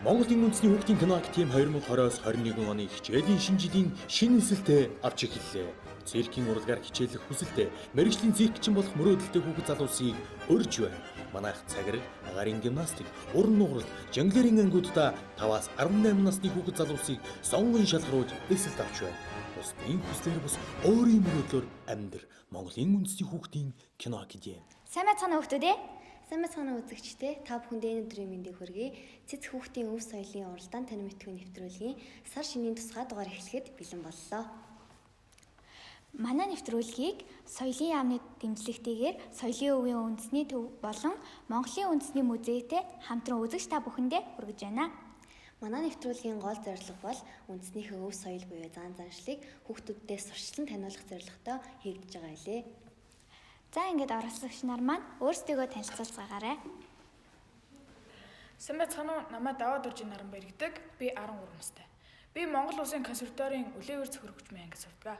Монголын үндэсний хүүхдийн кино актив 2020-оос 21 оны хичээлийн шинэ жилийн шинэ нисэлтэй авч эхэллээ. Циркийн урлагаар хичээлэх хүсэлтэй мэргэжлийн циркчин болох мөрөөдөлтэй хүүхэд залуусыг урьж байна. Манайх цагираг, агарын гимнастик, уран нугарал, жонглерийн ангиудаа 5-аас 18 насны хүүхэд залуусыг сонгон шалгаруулж эсэлт авч байна. Бусд энэ хүслээр бас өөрийн мөрөөдлөөр амьдр Монголын үндэсний хүүхдийн кино актив. Сайн байцгаана хүүхдүүд ээ. Сайн байцгаана үзэгчдээ. Та бүхэнд энэ өдрийн мэндийг хүргэе. Цэц хүүхдийн өв соёлын уралдаан тань мэдхүйн нэвтрүүлгийн сар шинийн тусгай дугаар эхлэхэд бэлэн боллоо. Манай нэвтрүүлгийг соёлын яамны дэмжлэгтэйгээр Соёлын өвийн үндэсний төв болон Монголын үндэсний музейтэй хамтран үзэгч та бүхэндээ хүргэж байна. Манай нэвтрүүлгийн гол зорилго бол үндэснийхээ өв соёл буюу зан заншлыг хүүхдүүддээ сурчлан таниулах зорилготой хийгдэж байгаа илээ. За ингээд оролцогч нар маань өөрсдийгөө танилцуулцгаагаарай. Сайн байцгаана уу? Намайг Даваад Уржийн Наранбаяр гэдэг. Би 13 настай. Би Монгол Улсын консерваторийн үлээвэр цохирогчмын ангид сурдаг.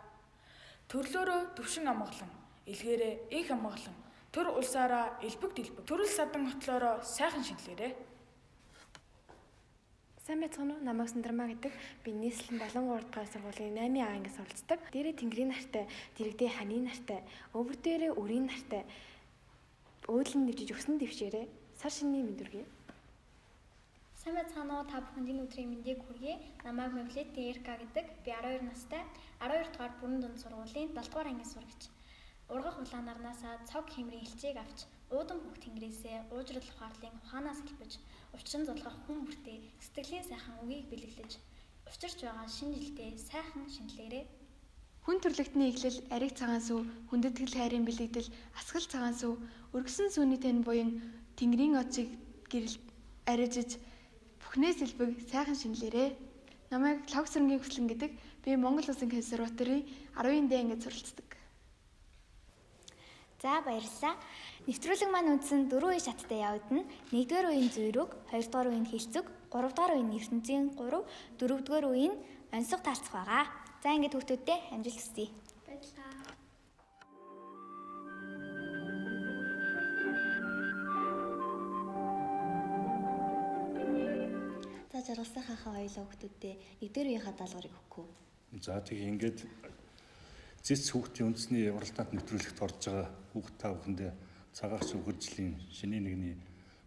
Төрлөөрөө төвшин амгалан, илгээрээ их амгалан, төр улсаараа элбэг дэлбэг, төрөл садан хотлоороо сайхан шинэлээрээ. Сайн байцгаана уу? Намайг Сандрмаа гэдэг. Би нийслэлийн 73 дугаар сургуулийн 8-ын ангид суралцдаг. Дээрээ тэнгэрийн нартай, дэрэгдээ ханийн нартай, өвөр дээрээ үрийн нартай, өөдлөн нэвжиж өгсөн дэвшээрээ сар шинийн мэнд хүргэе. Сайн байцгаана уу? Та бүхэнд энэ өдрийн мэндийг хүргэе. Намайг Мевлети Эрка гэдэг. Би 12 настай. 12 дугаар бүрэн дунд сургуулийн 7 дугаар ангид сурагч. Ургах улаан нарнаасаа цог хэмрийн хилцээг авч, уудан хүүхд тэнгэрээсээ уужрал ухаарлын ухаанаас хэлбэж, учран зулгах хүн бүртээ сэтгэлийн сайхан үгийг бэлэглэж, учирч байгаа шинэ жилдээ сайхан шинэлээрээ. Хүн төрлөختний эхлэл, ариг цагаан сүү, хүндэтгэл хайрын бэлэгдэл, асгал цагаан сүү, өргөсөн сүүний тань буян, тэнгэрийн оцыг гэрэл арижиж, бүхнээс элбэг сайхан шинэлээрээ. Намайг Логсрынгийн Хүслэн гэдэг. Би Монгол Улсын консерваторийн 10-ын дэ ангид суралцдаг. За баярлалаа. Нэвтрүүлэг маань үндсэн 4 үе шаттай явагдана. 1-р үеийн зүйрүүг, 2-р үеийн хэлцэг, 3-р үеийн ертөнцийн 3, 4-р үеийн онцлог таалцах байгаа. За ингээд хүүхдүүдтэй амжилт хүсье. Баярлалаа. За жаргалсайхаа хоёулаа хүүхдүүддээ 1-р үеийнхаа даалгаврыг өгөх үү? За тэгээ ингээд зэц хүүхдийн үндэсний уралдаанд нэвтрүүлэгт орж байгаа хүүхд та бүхэндээ цагаарч өгөржлийн шинийн нэгний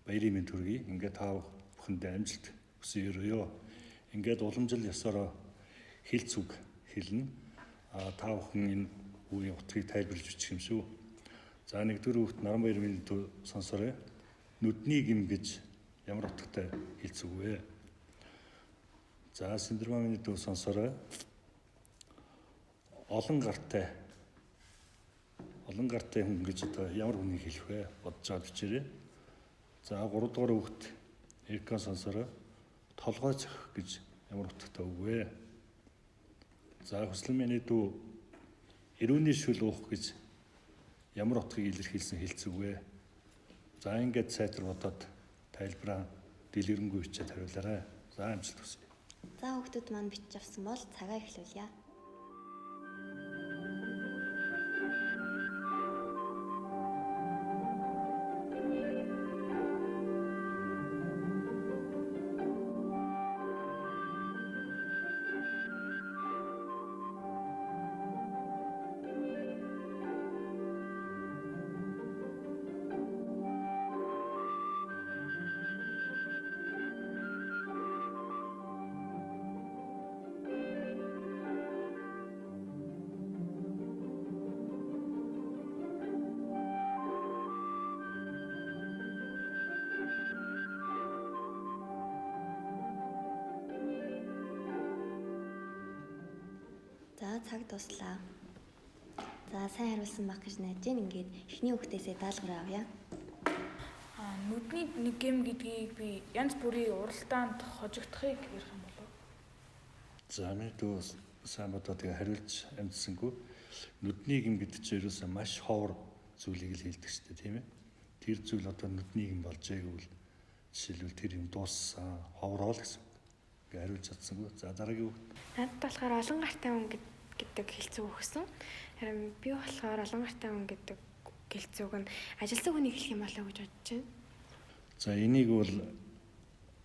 баярын мэнд хүргэе. Ингээд та бүхэндээ амжилт хүсье өрөөё. Ингээд уламжлал ёсороо хэлц үг хэлнэ. Та бүхэн энэ үеийн утгыг тайлбарлаж бичих юм шүү. За 1-р хүүхд Наранбаяр мэнд сонсорой. Нүдний гим гэж ямар утгатай хэлц үг вэ? За Сандрмаа мэнд сонсорой. Олон гартай хүн гэж одоо ямар хүнийг хэлэх вэ? Бодож аваад бичээрэй. За 3 дугаар хүүхд Эрка сонсороо толгой цохих гэж ямар утгатай үг вэ? За Хүслэн миний дүү эрүүний шүл уух гэж ямар утгыг илэрхийлсэн хэлц үг вэ? За ингээд сайтар бодоод тайлбараа дэлгэрэнгүй бичээд хариулаарай. За амжилт хүсье. За хүүхдүүд маань бичиж авсан бол цагаа эхлүүлье. За цаг дуслаа. За сайн хариулсан баг гэж найдаж байна. Ингээд эхний хүүхдээсээ даалгавар авъя. Нүдний нэг гэм гэдгийг би янз бүрийн уралдаанд хожигдохыг ярих юм болов. За миний дүү сайн бодоод тэгээ хариулж амжсангүй. Нүдний гэм гэдэг чинь ерөөсөө маш ховор зүйлийг л хэлдэг шүү дээ, тийм ээ. Тэр зүйл одоо нүдний гэм болжээ гэвэл жишээлбэл тэр юм дууссан, ховроо л гэсэн. Ингээ хариулж чадсангүй. За дараагийн хүүхд. Надад болохоор олон гартай хүн гэдэг хэлцүү өгсөн. Харин би болохоор олон гартай хүн гэдэг хэлцүүг нь ажилтсан хүнийг хэлэх юм болоо гэж бодож байна. За энийг бол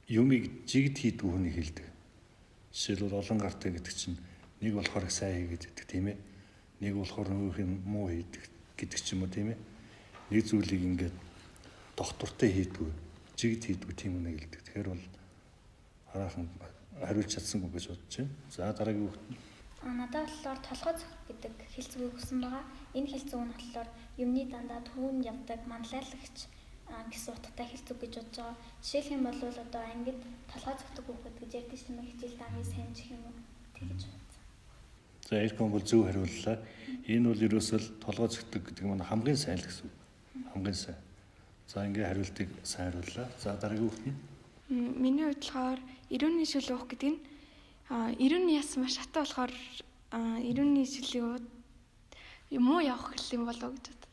юмыг жигд хийдгүү хүний хэлдэг. Жишээлбэл олон гартай гэдэг чинь нэг болохоор их сайн хийгээд байдаг тийм ээ. Нэг болохоор нөгөөх нь муу хийдэг гэдэг ч юм уу тийм ээ. Нэг зүйлийг ингээд доктортой хийдгүү, жигд хийдгүү тийм үнэ хэлдэг. Тэгэхээр бол хараахан хариулж чадсангүй гэж бодож байна. За дараагийн хүүхэд. Надад болохоор толгой зөх гэдэг хэлцүүг өгсөн байгаа. Энэ хэлцүүг нь болохоор юмны дандаа түүнд явдаг манлайлагч гэсэн утгатай хэлцүүг гэж бодож байгаа. Жишээлх юм бол одоо ангид толгой зөхдөг хүүхэд гэж ярьдаг юм хичээл дааны сайн ч юм уу тэгж бодсон. За Эркон бол зөв хариуллаа. Энэ бол ерөөсөө толгой зөхдөг гэдэг нь хамгийн сайн л гэсэн үг. Хамгийн сайн. За ингээ хариултыг сайн хариуллаа. За дараагийн хүүхэд. Миний хувьд болохоор ирүүний шүл уух гэдэг нь ирүүний яс маш хатаа болохоор ирүүний шүлийг муу явах гэх юм болов гэж бод.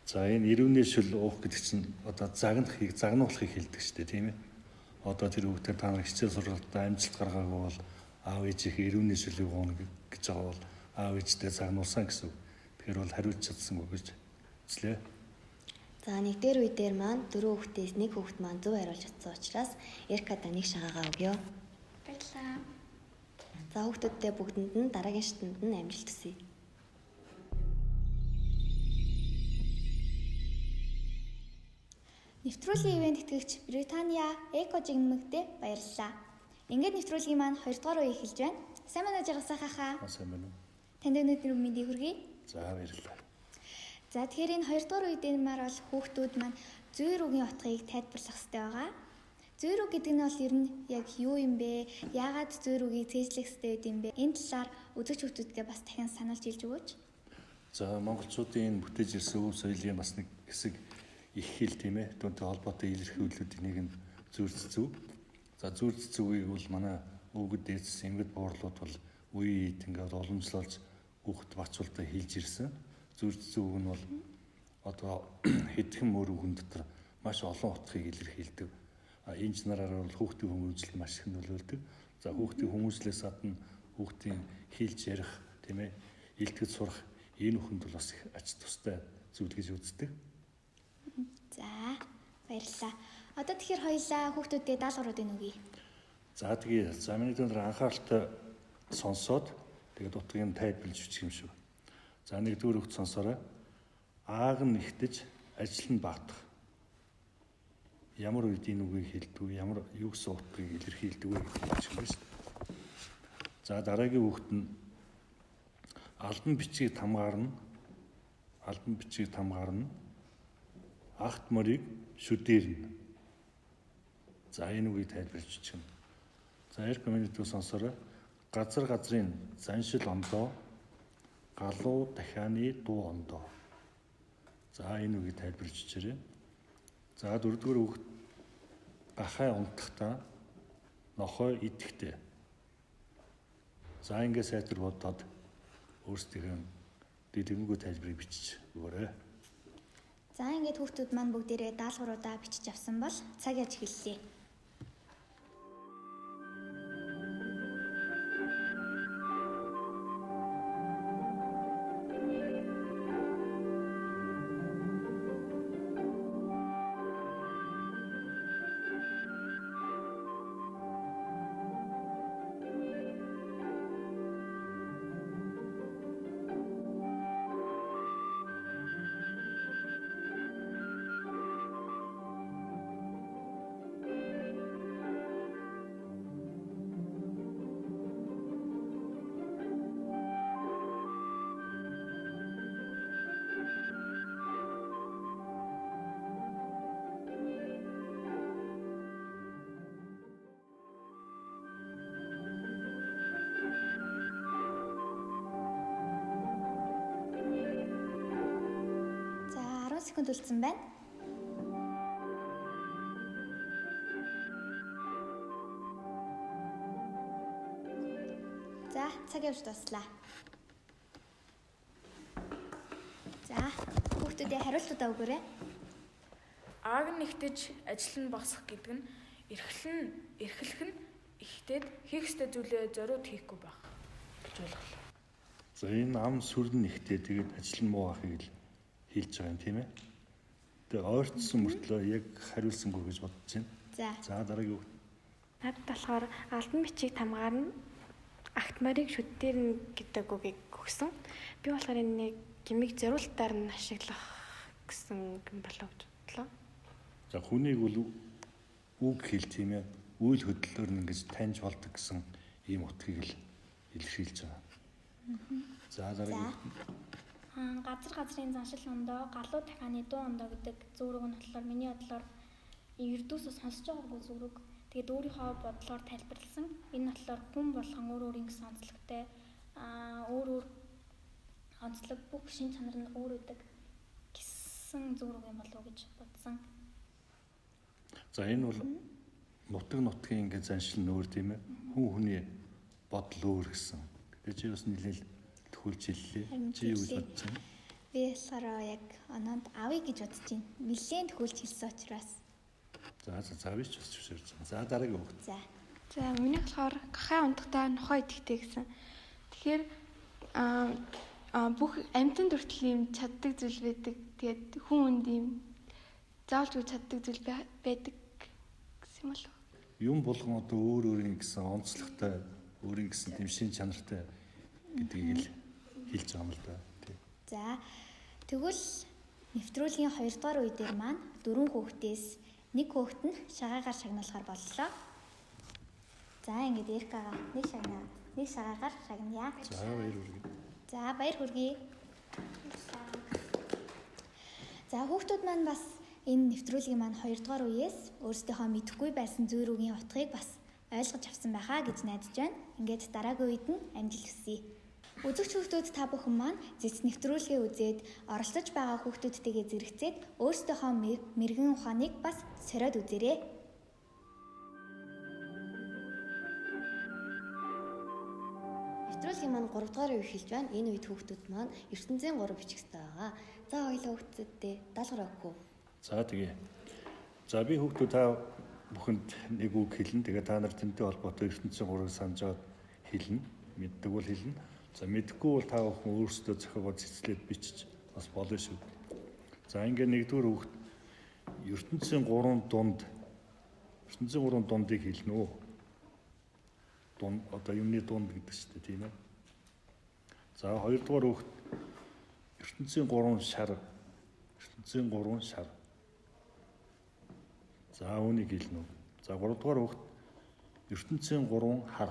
За энэ ирүүний шүл уух гэдэг чинь одоо загнуулахыг хэлдэг шүү дээ тийм ээ. Одоо тэр хүүхдээ та нар хичээл сургалтад амжилт гаргаагүй бол аав ээжийнх ирүүний шүлийг ууна гэж байгаа бол аав ээжтэй загнуулсан гэсэн үг. Тэгэхээр бол хариулж чадсангүй гэж үзлээ. За нэгдүгээр үе дээр маань 4 хүүхдээс 1 хүүхэд маань зөв хариулж чадсан учраас Эркада нэг шагаагаа өгье. Баярлалаа. За хүүхдүүдтэй бүгдэнд нь дараагийн шатанд нь амжилт хүсье. Нэвтрүүлгийн ивент тэтгэгч Британия Эко жигмэгтэй баярлалаа. Ингээд нэвтрүүлгийн маань 2 дугаар үе эхэлж байна. Сайн манаж байгаа сайхаа. Сайн байна уу? Танд өнөөдөр мэндийг хүргэе. За баярлалаа. За тэгэхээр энэ 2 дугаар үе дээр бол хүүхдүүд маань зүйр үгийн утгыг тайлбарлах хэрэгтэй байгаа. Зүйр үг гэдэг нь бол ер нь яг юу юм бэ? Яагаад зүйр үгийг цээжлэх хэрэгтэй байд юм бэ? Энэ талаар үзэгч хүүхдүүдтэй бас дахин сануулж хэлж өгөөч. За монголчуудын бүтээж ирсэн өв соёлын бас нэг хэсэг их хэл тийм ээ. Түүнтэй холбоотой илэрхийллүүдийн нэг нь зүйр цэцүү. За зүйр цэцүүгийг бол манай өвгөд дээдс эмгэг буурлууд бол үе үед ингээд уламжлуулж хүүхд бацуултаа хэлж ирсэн. Зүйр цэцүү үг нь бол одоо хэдхэн мөр үгэн дотор маш олон утгыг илэрхийлдэг. Энэ чанараар бол хүүхдийн хүмүүжлэлд маш их нөлөөлдөг. За хүүхдийн хүмүүжлээс гадна хүүхдийн хэлж ярих тийм ээ илтгэж сурах энэ бүхэнд бол бас их ач тустай зүйл гэж үздэг. За баярлалаа. Одоо тэгэхээр хоёлаа хүүхдүүдтэй даалгавруудыг өгье. За тэгээ замын дээр анхааралтай сонсоод тэгээд утгыг тайлбарлаж бичих юм шүү. За нэгдүгээр хүүхд сонсороо. Ааг нь нэгтэж ажил нь багтах. Ямар үед энэ үгийг хэлдэг вэ? Ямар юу гэсэн утгыг илэрхийлдэг вэ гэдэг юм шүү. За дараагийн хүүхд нь албан бичгийг хамгаарна. Албан бичгийг хамгаарна. Агт морийг шүдээрнэ. За энэ үгийг тайлбарлаж бичих юм. За коммунитив сонсороо. Газрын заншил ондоо галуу дахианы дуу ондоо. За энэ үгийг тайлбарлаж бичээрэй. За дөрөвдүгээр хүүхд гахай унтахдаа нохой идэхтэй. За ингэ сайтар бодоод өөрсдийнхөө дэлгэмгүй тайлбарыг бичиж өгөөрэй. За ингээд хүүхдүүд маань бүгдээрээ даалгавруудаа бичиж авсан бол цаг яаж эхэллээ. Секунд үлдсэн байна. За, цаг явж дуслаа. За, хүүхдүүдээ хариултуудаа өгөөрэй. Ааг нь нэгтэж ажил нь багасах гэдэг нь эрхлэх нь ихтэйд хийх ёстой зүйлээ зориуд хийхгүй байх гэж ойлголоо. За энэ ам сүрэн нэгтэй тэгээд ажил нь муу ахыг л хэлж байгаа юм тийм ээ. Тэгээ ойртсон мөртлөө яг хариулсангүй гэж бодож байна. За. За дараагийн хүүхэд. Надад болохоор албан бичиг хамгаарна агт морийг шүддэрнэ гэдэг үгийг өгсөн. Би болохоор энэ гимиг зориултаар нь ашиглах гэсэн юм болов гэж бодлоо. За хүнийг бол үг хэл тийм ээ. Үйл хөдлөлөөр нь ингэж таньж болдог гэсэн ийм утгыг л илэрхийлж байгаа. За дараагийн. Газар газрын заншил ондоо, галуу дахианы дуу ондоо гэдэг зүрэг нь болохоор миний бодлоор ердөөсөө сонсож байгаагүй зүрэг. Тэгээд өөрийнхөө бодлоор тайлбарласан. Энэ болохоор хүн болгон өөр өөрийн гэсэн онцлогтой өөр онцлог бүх шин чанар нь өөр үүдэг гэсэн зүрэг юм болов уу гэж бодсон. За энэ бол нутгийн ингээд заншил нь өөр тийм ээ. Хүн хүний бодол өөр гэсэн. Тэгээд чи бас нэлээл төхүүлж хэллээ. Чи юу гэж бодож байна? Би болохоор яг оноонд авъя гэж бодож байна. Нилээн төхүүлж хэлсэн учраас. За биш бас зөвшөөрч байна. За дараагийн хүүхэд. За. За миний болохоор гахаа ундагтаа нохой идэхтэй гэсэн. Тэгэхээр бүх амьтанд хүртэл юм чаддаг зүйл байдаг. Тэгээд хүн хүнд юм заавалж чаддаг зүйл байдаг гэсэн юм болов. Юм болгон одоо өөр өөрийн гэсэн онцлогтой, өөрийн гэсэн тийм шин чанартай гэдгийг л хэлж байгаа юм л да. За. Тэгвэл нэвтрүүлгийн 2 дугаар үе дээр маань 4 хүүхдээс нэг хүүхэд нь шагаагаар шагналахаар боллоо. За ингээд Эркагаа нэг шагаагаар шагная. За баяр хүргэе. За баяр хүргэе. За хүүхдүүд маань бас энэ нэвтрүүлгийн маань 2 дугаар үеэс өөрсдийнхөө мэдэхгүй байсан зүйрүүгийн утгыг бас ойлгож авсан байхаа гэж найдаж байна. Ингээд дараагийн үед нь амжилт хүсье. Үзэгч хүүхдүүд та бүхэн маань зэц нэвтрүүлгээ үзээд оролцож байгаа хүүхдүүдтэйгээ зэрэгцээд өөрсдийнхөө мэрэгэн ухааныг бас сориод үзээрэй. Нэвтрүүлгийн маань 3 дугаар үе эхэлж байна. Энэ үед хүүхдүүд маань ертөнцийн 3 бичих хэрэгтэй байгаа. За хоёулаа хүүхдүүдтэй даалгавар өгөх үү? За тэгээ. За би хүүхдүүд та бүхэнд нэг үг хэлнэ. Тэгээ та нар тэнтэй холбоотой ертөнцийн 3-ыг санаж аваад хэлнэ. Мэддэг бол хэлнэ. За мэдхгүй бол та бүхэн өөрсдөө зохиогоо цэцлээд бичиж бас болно шүү. За ингээд нэгдүгээр хүүхд ертөнцийн 3 дундыг хэлнэ үү? Дунд одоо юмны дунд гэдэг чинь тийм ээ. За хоёрдугаар хүүхд ертөнцийн 3 шар. За үүнийг хэлнэ үү? За гуравдугаар хүүхд ертөнцийн 3 хар.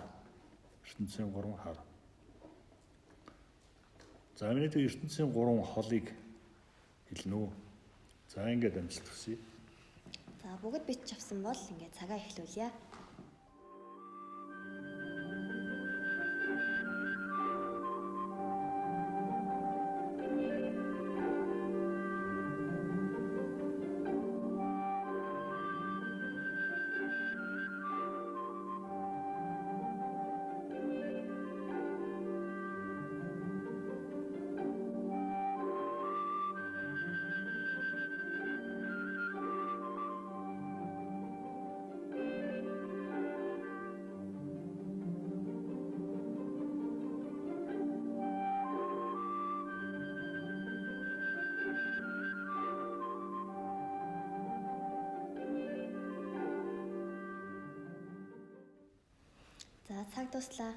За миний тэг ертөнцийн 3 холыг хэлнэ үү? За ингээд амжилт хүсье. За бүгд бич авсан бол ингээд цагаа эхлүүлье. За цаг дуслаа.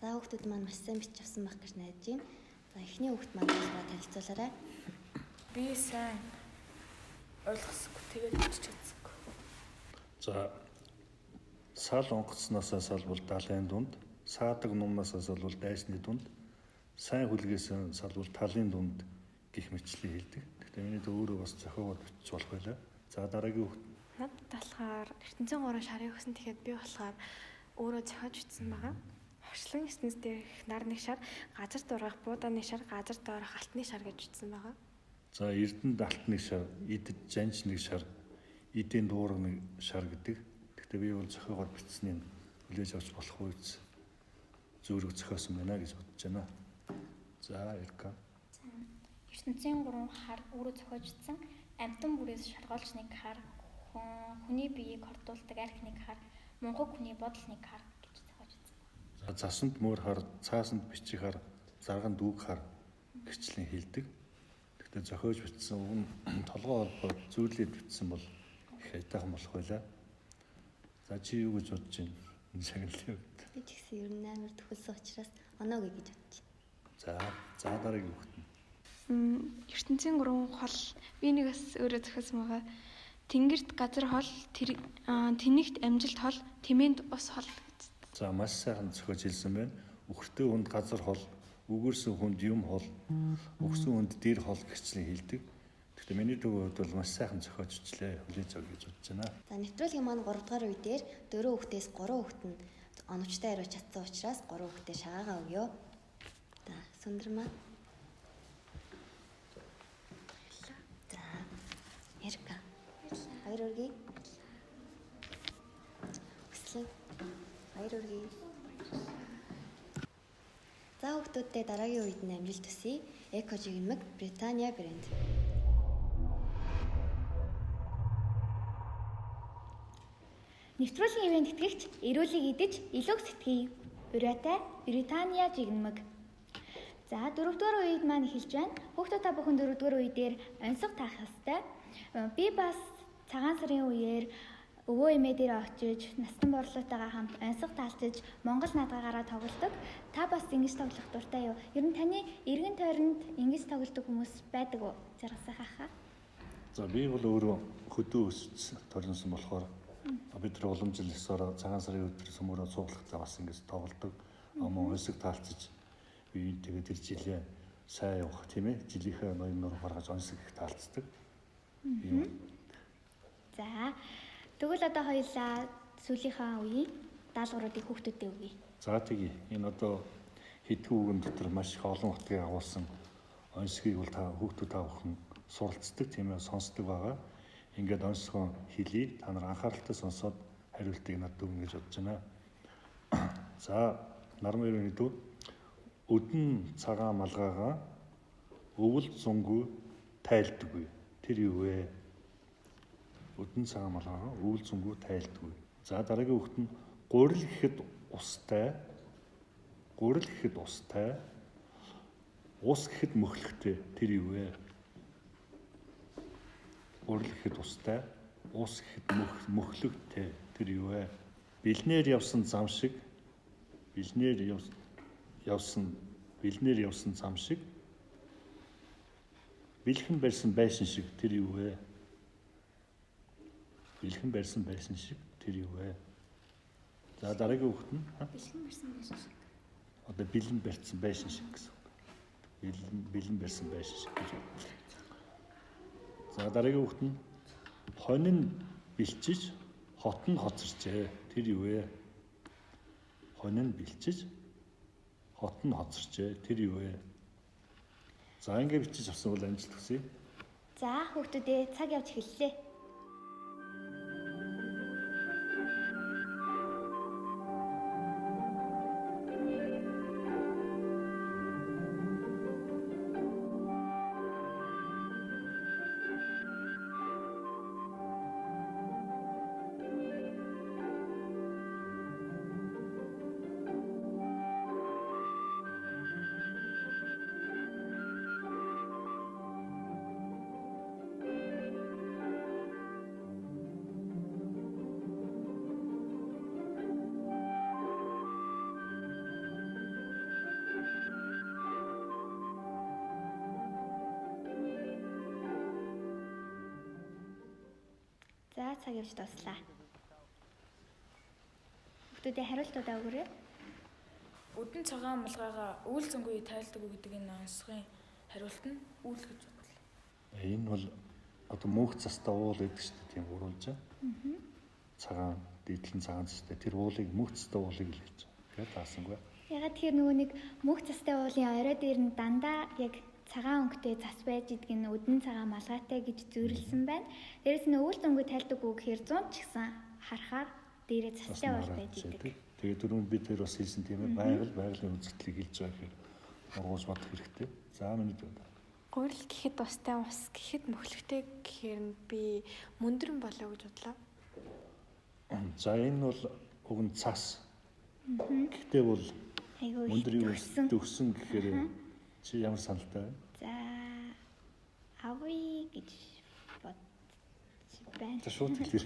За хүүхдүүд маань маш сайн бич авсан байх гэж найдаж байна. За эхний хүүхд маань танилцуулаарай. Би сайн ойлгосгүй тэгээд бичиж чадсангүй. За сал онгоцноосоо салбал далайн дунд, саадаг нумнаас салбал дайсны дунд, сайн хүлгээс салбал талын дунд гих мэтчлэн хэлдэг. Гэхдээ миний өөрөө бас зохиогоор бичиж болох байлаа. За дараагийн хүүхд. Надад болохоор ертөнцийн 3 шарыг өгсөн. Тэгэхээр би болохоор өөрөө зохиож бичсэн байгаа. Хорчлон ертөнц дээрх нар нэг шар, газар дургах буудааны шар, газар доорох алтны шар гэж бичсэн байгаа. За эрдэнд алтны шар, идэд жанж нэг шар, эдийн дуурах нэг шар гэдэг. Гэхдээ би бол зохиогоор бичсэнийг хүлээж авч болох үеч зөөрөг зохиосон байна гэж бодож байна. За Эрка. ертөнцийн 3 хар өөрөө зохиож бичсэн. Амьтан бүрээс шаргоолж нэг хар, хүний биеийг хордуулдаг арх нэг хар, мунхаг хүний бодол нэг хар гэж зохиож бичсэн. За засанд мөр хар, цаасанд бичих хар, зарган дүүг хар гэрчлэн хэлдэг. Гэхдээ зохиож бичсэн үг нь толгой холбоо зөөрлөд бичсэн бол хайтайхан болох байлаа. За чи юу гэж бодож байна? Энэ шагналыг. Би ч гэсэн ер нь амар төгөлсөн учраас оноогүй гэж бодож байна. За дараагийн хүүхэд нь. ертөнцийн 3 хол би нэг бас өөрөө зохиосон байгаа. Тэнгэрт газар хол, тэнэгт амжилт хол, тэмээнд ус хол гэж. За маш сайхан зохиож хэлсэн байна. Үхэртэй хүнд газар хол, үгэрсэн хүнд юм хол, өгсөн хүнд дэр хол гэхчлэн хэлдэг. Гэхдээ миний төвөд бол маш сайхан зохиожчлээ. Хүлээж авах гэж бодож байна. За нэвтрүүлгийн маань 3 дугаар үе дээр 4 хүүхдээс 3 хүүхэд нь оновчтой хариуч чадсан учраас 3 хүүхдээ шагаагаа өгье. За Сүндэрмаа. За Эрка. Хоёр өргий. Өслөө. Хоёр өргий. За хүүхдүүдтэй дараагийн үед нь амжилт төсөй. Эко жигнэмэг Британиа брэнд. Нэвтрүүлгийн ивент тэтгэгч эрүүлийг идэж илүүг сэтгэе. Бурятай Британиа жигнэмэг. За 4-р үед маань эхэлж байна. Хүүхдүүд та бүхэн 4-р үе дээр онцгой таах ёстой. Би бас цагаан сарын үеэр өвөө эмээ дээр очиж настан борлуулалтайгаа хамт онцгой таалцаж Монгол наадгаагаараа тоглодог. Та бас ингэж тоглох дуртай юу? Ер нь таны эргэн тойронд ингэж тоглодог хүмүүс байдаг уу? Жаргасаа хахаа. За би бол өөрөө хөдөө өсч толинсон болохоор бид нар уламжлал ёсоор цагаан сарын өдөр сүмөрөө цуглахтаа бас ингэж тоглодог. Амун өсөг таалцаж би тэгээд тэр жилээ сайн явах тийм ээ. Жилийнхээ ноён нур гаргаж онцлог их таалцдаг. За тэгвэл одоо хоёулаа сүүлийнхаа үеийн даалгавруудыг хүүхдүүдэд өгье. За тэгье. Энэ одоо хэдхэн үгэн дотор маш их олон утгыг агуулсан онцлогийг бол та хүүхдүүд та бүхэн суралцдаг тийм ээ, сонсдог байгаа. Ингээд онцгой хэлий. Та нар анхааралтай сонсоод хариултыг надад өгнө гэж бодож байна. За Нармын дүү өдөн цагаан малгайгаа өвөл зунгүй тайлдаггүй. Тэр юу вэ? Өдөн цагаан малгайгаа өвөл зунгүй тайлдаггүй. За дараагийн хүүхэд нь гурил гэхэд устай. Гурил гэхэд устай. Ус гэхэд мөхлөхтэй. Тэр юу вэ? Гурил гэхэд устай. Ус гэхэд мөхлөхтэй. Тэр юу вэ? Бэлнээр явсан зам шиг. Бэлнээр явсан зам шиг. Бэлхэн барьсан байшин шиг. Тэр юу вэ? Бэлхэн барьсан байшин шиг. Тэр юу вэ? За дараагийн хүүхэд нь Бэлхэн барьсан байшин шиг. Одоо бэлэн барьсан байшин шиг гэсэн үг. Бэлэн барьсан байшин шиг гэж байна. За дараагийн хүүхэд нь хонин бэлчиж хот нь хоцорчээ. Тэр юу вэ? Хонин бэлчиж хот нь хоцорчээ. Тэр юу вэ? За ингэ бичиж авсан бол амжилт хүсье. За хүүхдүүдээ цаг явж эхэллээ. За цаг явж дуслаа. Хүүхдүүдээ хариултуудаа өгөөрэй. Өдөн цагаан малгайгаа өвөл зөнгөө тайлдаг гэдэг энэ онцгой хариулт нь үйл гэж бодлоо. Энэ бол одоо мөнх цастаа уул гэдэг чинь тийм уруулж. Цагаан дийдлэн цагаан цастай тэр уулыг мөнх цастаа уулыг л хэлж байгаа. Тэгээд таасангүй. Ягаад тэгэхээр нөгөө нэг мөнх цастай уулын орой дээр нь дандаа яг цагаан өнгөтэй цас байж идэх нь өдөн цагаан малгайтай гэж зүйрлсэн байна. Дээрээс нь өвөл зөнгөө тайлдаг үг гэхээр 100 ч гэсэн харахаар дээрээ цастай уул байж идэг. Тэгээд дөрөв бид тэр бас хэлсэн тийм ээ байгалийн үзэгдлийг хэлж байгаа гэхээр ургуулж бодох хэрэгтэй. За миний дүү. Гурил гэхэд устай, ус гэхэд мөхлөгтэй гэхээр би мөндрөн болоо гэж бодлоо. За энэ бол уг нь цас. Гэхдээ бол мөндрийг төгсөн гэхээр чи ямар саналтай вэ? За авъя гэж байна. За шууд хэлээ.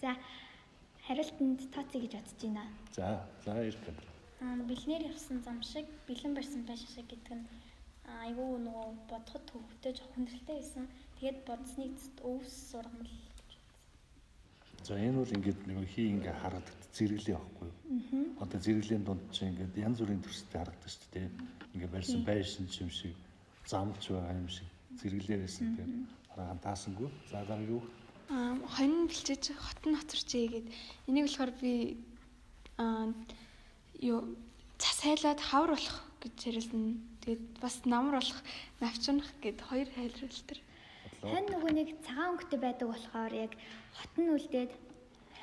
За хариултанд тооцъё гэж бодож байна. За Эрка. Бэлнээр явсан зам шиг бэлэн барьсан байш шиг гэдэг нь айгүй нөгөө бодоход төвхтэй жоох хүндрэлтэй байсан. Тэгээд бодсныг өвс сургамал. За энэ бол ингээд нэг хий ингээ харагддаг зэрэглээ байхгүй юу? Одоо зэрэглийн дунд чинь ингээд янз бүрийн төрстэй харагддаг шүү дээ. Ингээ барьсан байшин юм шиг замч байгаа юм шиг зэрэглээ байсан дээр хараахан таасангүй. За дараа юу? Хонин бэлчиж хотон хоцорчээ гэд энийг болохоор би цас хайлаад хавар болох гэж хариулна. Тэгээд бас намар болох навчнах гэд хоёр хайлрал төр. Хонь нөгөө нэг цагаан өнгөтэй байдаг болохоор яг хотон үлдээд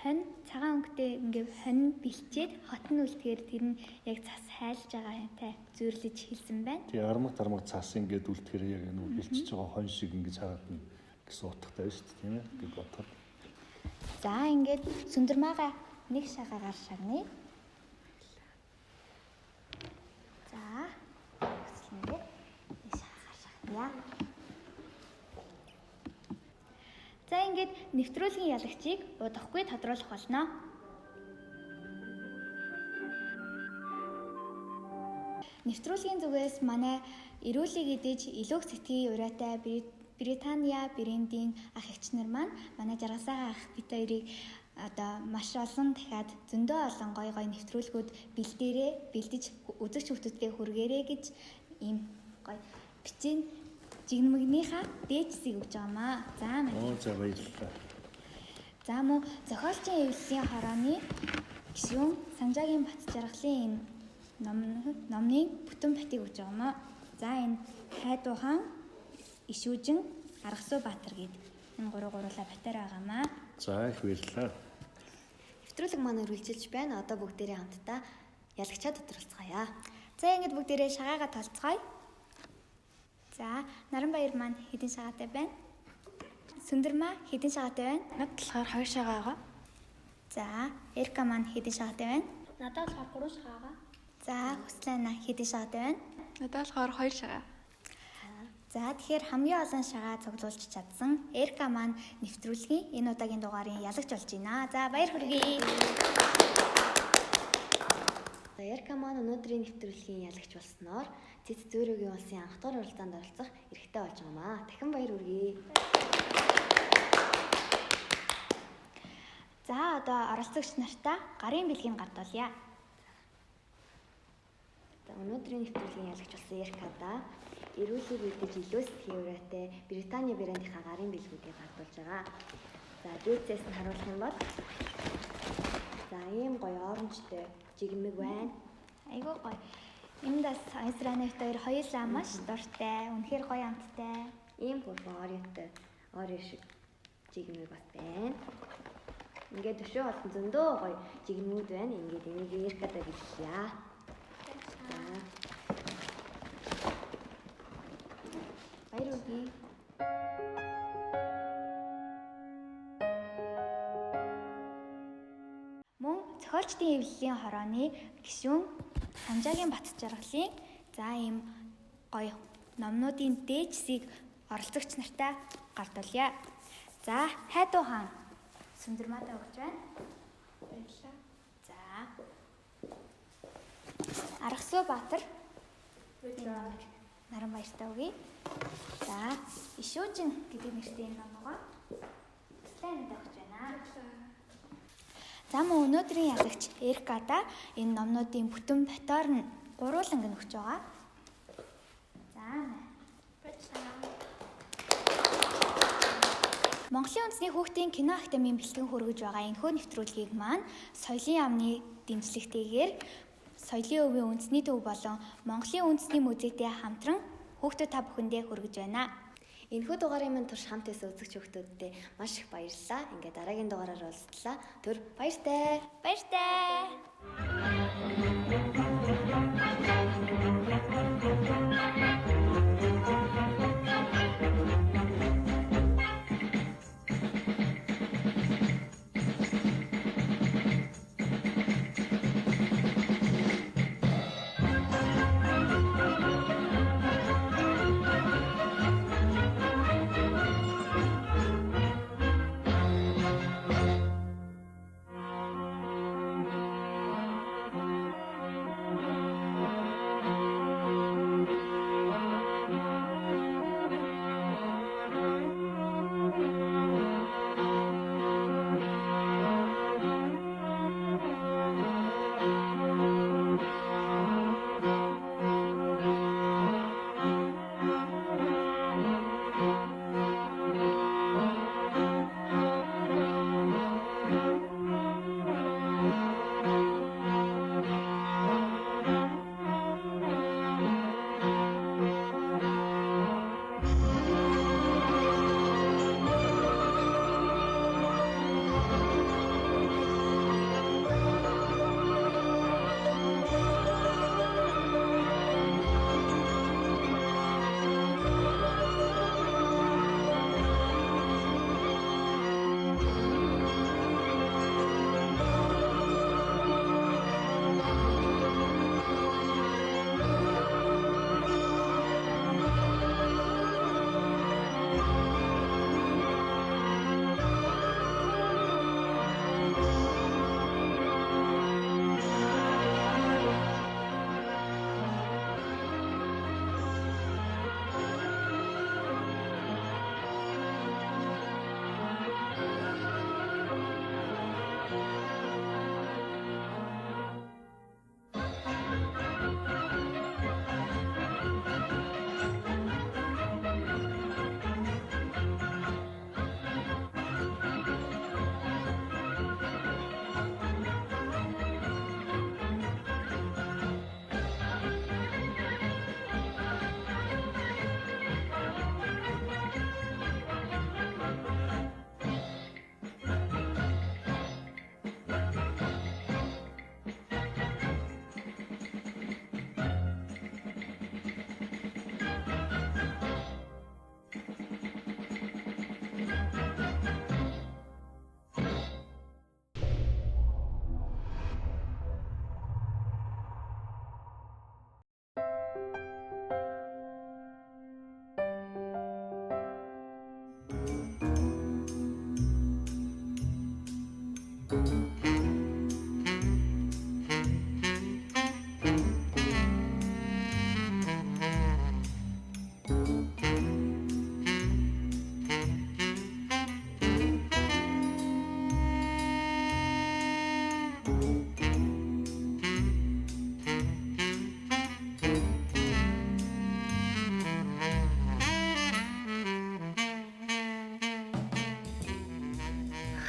хонь цагаан өнгөтэй ингээд хонь бэлчээд хотон үлдэхээр тэр нь яг цас хайлж байгаа юмтай зүйрлэж хэлсэн байна. Тэгээ армаг цаас ингээд үлдэхээр яг нөгөө бэлчиж байгаа хонь шиг ингэж харагдана гэсэн утгатай шүү дээ тийм ээ гэж бодоход. За ингээд сүндэрмаага нэг шагаагаар шагная. За ингээд нэг шагаагаар шагная. За ингээд нэвтрүүлгийн ялагчийг удахгүй тодруулах болно. Нэвтрүүлгийн зүгээс манай эрүүлийг идэж илүү сэтгэлийн ураатай Британиа брендийн ах эгч нар маань манай жаргасаа ах бит хоёрыг одоо маш олон дахиад зөндөө олон гой нэвтрүүлгүүд бэлдэж үзэгч хүмүүстээ хүргээрэй гэж ийм гой бичэн жигнэмгнийхаа дээжсийг өгч байгаамаа. За баярлалаа. За мөн зохиолчийн эвлэлийн хорооны гишүүн Санжаагийн бат жаргалын энэ номны бүтэн батыг өгч байгаамаа. За энэ Хайдуу хаан, Ишүүжин, Аргасуу Баатар гээд энэ гуруулаа батаар байгаамаа. За их баярлалаа. Нэвтрүүлэг маань үргэлжилж байна. Одоо бүгдээрээ хамтдаа ялагчаа тодорхойлцгаая. За ингэж бүгдээрээ шагаагаа толцгоё. За Наранбаяр маань хэдэн шагаатай байна? Сүндэрмаа хэдэн шагаатай байна? Над болохоор 2 шагаа байгаа. За Эрка маань хэдэн шагаатай байна? Надад болохоор 3 шагаа. За Хүслэна хэдэн шагаатай байна? Надад болохоор 2 шагаа. За тэгэхээр хамгийн олон шагаа цуглуулж чадсан Эрка маань нэвтрүүлгийн энэ удаагийн дугаарын ялагч болж байна. За баяр хүргэе. Эрка маань өнөөдрийн нэвтрүүлгийн ялагч болсноор Цэц Зөөрөгийн улсын анх дугаар оролцоонд оролцох эрхтэй болж байгаамаа. Дахин баяр хүргэе. За одоо оролцогч нартаа гарын бэлгийг гардуулъя. За өнөөдрийн нэвтрүүлгийн ялагч болсон Эркада эрүүлэг үдэж илүү сэтгэлийн ураатай Британий брендийнхаа гарын бэлгүүдийг гардуулж байгаа. За дээдсээс нь харуулах юм бол за ийм гоё оранжтэй жигмэг байна. Айгуу гоё. Эндээс Айсранайт хоёулаа маш дуртай. Үнэхээр гоё амттай. Ийм орой шиг жигмэг бас байна. Ингээд төшөө олон зөндөө гоё жигмүүд байна. Ингээд энийг Эркада бичлээ. Баяр хүргэе. Мөн зохиолчдын эвлэлийн хорооны гишүүн Санжаагийн бат жаргалын за ийм гоё номнуудын дээжсийг оролцогч нартай гардуулъя. За Хайдуу хаан Сүндэрмаатай өгч байна. Баярлалаа. За Аргасуу Баатар Наранбаяртай өгье. За Ишүүжин гэдэг нэртэй энэ номгоо Хүслэнатай өгч байна. За мөн өнөөдрийн ялагч Эркада энэ номнуудын бүтэн батаар нь гуруулан гэн өгч байгаа. За Монголын үндэсний хүүхдийн кино академийн бэлтгэн хүргэж байгаа энэхүү нэвтрүүлгийг маань соёлын яамны дэмжлэгтэйгээр Соёлын өвийн үндэсний төв болон Монголын үндэсний музейтэй хамтран хүүхдүүд та бүхэндээ хүргэж байна. Энэхүү дугаарын минь турш хамт байсан үзэгч хүүхдүүдтэй маш их баярлалаа. Ингээд дараагийн дугаараар уулзлаа. Түр баяртай.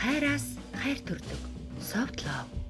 Хайраас хайр төрдөг. Soft love.